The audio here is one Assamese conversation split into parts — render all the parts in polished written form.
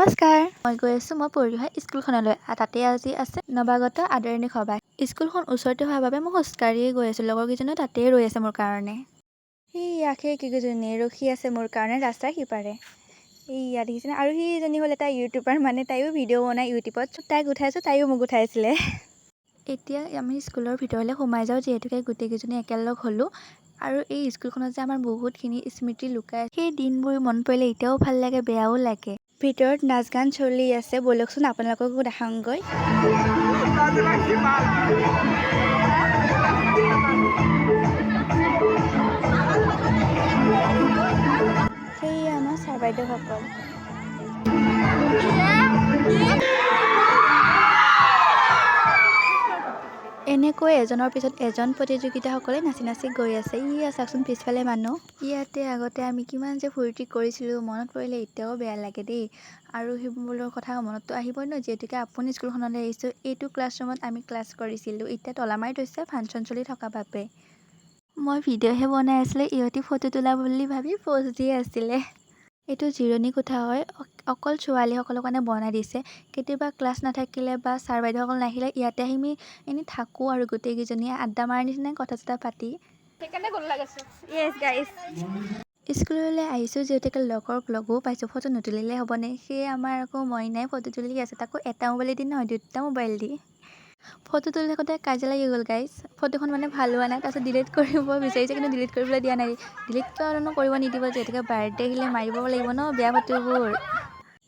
নমস্কাৰ, মই গৈ আছোঁ মই পঢ়ি অহা স্কুলখনলৈ। তাতে আজি আছে নৱাগত আদৰণি সভা। স্কুলখন ওচৰতে হোৱাৰ বাবে মই খোজকাঢ়িয়ে গৈ আছোঁ। লগৰকেইজনীও তাতেই ৰৈ আছে মোৰ কাৰণে। সেইয়া কেইজনী ৰখি আছে মোৰ কাৰণে ৰাস্তাৰ সিপাৰে। এইয়া দেখিছেনে? আৰু সিজনী হ'ল এটা ইউটিউবাৰ, মানে তাইও ভিডিঅ' বনাই ইউটিউবত। তাইক উঠাইছোঁ, তাইও মোক উঠাইছিলে। এতিয়া আমি স্কুলৰ ভিতৰলৈ সোমাই যাওঁ, যিহেতুকে গোটেইকেইজনী একেলগ হ'লোঁ। আৰু এই স্কুলখনত যে আমাৰ বহুতখিনি স্মৃতি লুকাই আছে। সেই দিনবোৰ মন পৰিলে এতিয়াও ভাল লাগে, বেয়াও লাগে। ভিতৰত নাচ গান চলি আছে, ব'লকচোন আপোনালোককো দেখাওঁগৈ। সেয়ে আমাৰ ছাৰ বাইদেউসকল। এনেকৈ এজনৰ পিছত এজন প্ৰতিযোগিতাসকলে নাচি নাচি গৈ আছে। চাওকচোন পিছফালে মানুহ। ইয়াতে আগতে আমি কিমান যে ফূৰ্তি কৰিছিলোঁ, মনত পৰিলে এতিয়াও বেয়া লাগে দেই। আৰু সেইবোৰৰ কথা মনততো আহিবই ন, যিহেতুকে আপুনি স্কুলখনলৈ আহিছোঁ। এইটো ক্লাছৰুমত আমি ক্লাছ কৰিছিলোঁ। এতিয়া তলা মাৰি থৈছে ফাংচন চলি থকা বাবে। মই ভিডিঅ'হে বনাই আছিলোঁ, ইহঁতি ফটো তোলা বুলি ভাবি প'জ দি আছিলে। এইটো জিৰণি কোঠা হয়, অকল ছোৱালীসকলৰ কাৰণে বনাই দিছে। কেতিয়াবা ক্লাছ নাথাকিলে বা ছাৰ বাইদেউসকল নাহিলে ইয়াতে আহি আমি এনেই থাকোঁ আৰু গোটেইকেইজনীয়ে আড্ডা মাৰাৰ নিচিনাই কথা চথা পাতি। স্কুললৈ আহিছোঁ যিহেতুকে লগো পাইছোঁ, ফটো নুতুলিলে হ'বনে? সেয়ে আমাৰ আকৌ মইনাই ফটো তুলি আছে, তাকো এটা মোবাইল দি নহয়, 2টা মোবাইল দি। ফটো তুলি থাকোঁতে কাজিয়া লাগি গ'ল গাইজ। ফটোখন মানে ভাল হোৱা নাই, তাৰপিছত ডিলিট কৰিব বিচাৰিছে, কিন্তু ডিলিট কৰিবলৈ দিয়া নাই। ডিলিট কিয়নো কৰিব নিদিব, যিহেতুকে বাৰ্থডে আহিলে মাৰিব লাগিব ন বেয়া ফটোবোৰ।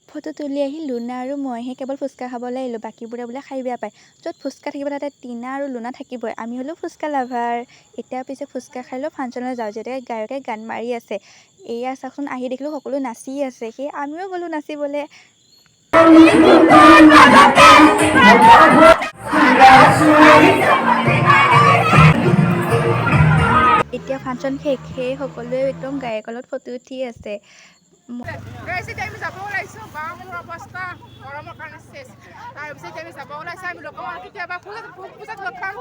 ফটো তুলি আহি লুনা আৰু মইহে কেৱল ফুচকা খাবলৈ আহিলোঁ, বাকীবোৰে বোলে খাই বেয়া পায়। য'ত ফুচকা থাকিব তাতে টিনা আৰু লুনা থাকিবই। আমি হ'লো ফুচকা লাভাৰ। এতিয়া পিছে ফুচকা খাই লৈ ফাংচনলৈ যাওঁ, যিহেতুকে গায়কে গান মাৰি আছে। এয়া চাওকচোন, আহি দেখিলোঁ সকলো নাচি আছে, সেয়ে আমিও গ'লোঁ নাচিবলৈ। এতিয়া ফাংচন শেষ, সেয়ে সকলোৱে একদম গায়কৰ লগত ফটো উঠি আছে। আমি যাব ওলাইছোঁ, মোৰ অৱস্থা গৰমৰ কাৰণে চেচ। তাৰপিছত আমি যাব ওলাইছোঁ, আমি লগ কেতিয়াবা পূজাত লগ পাম।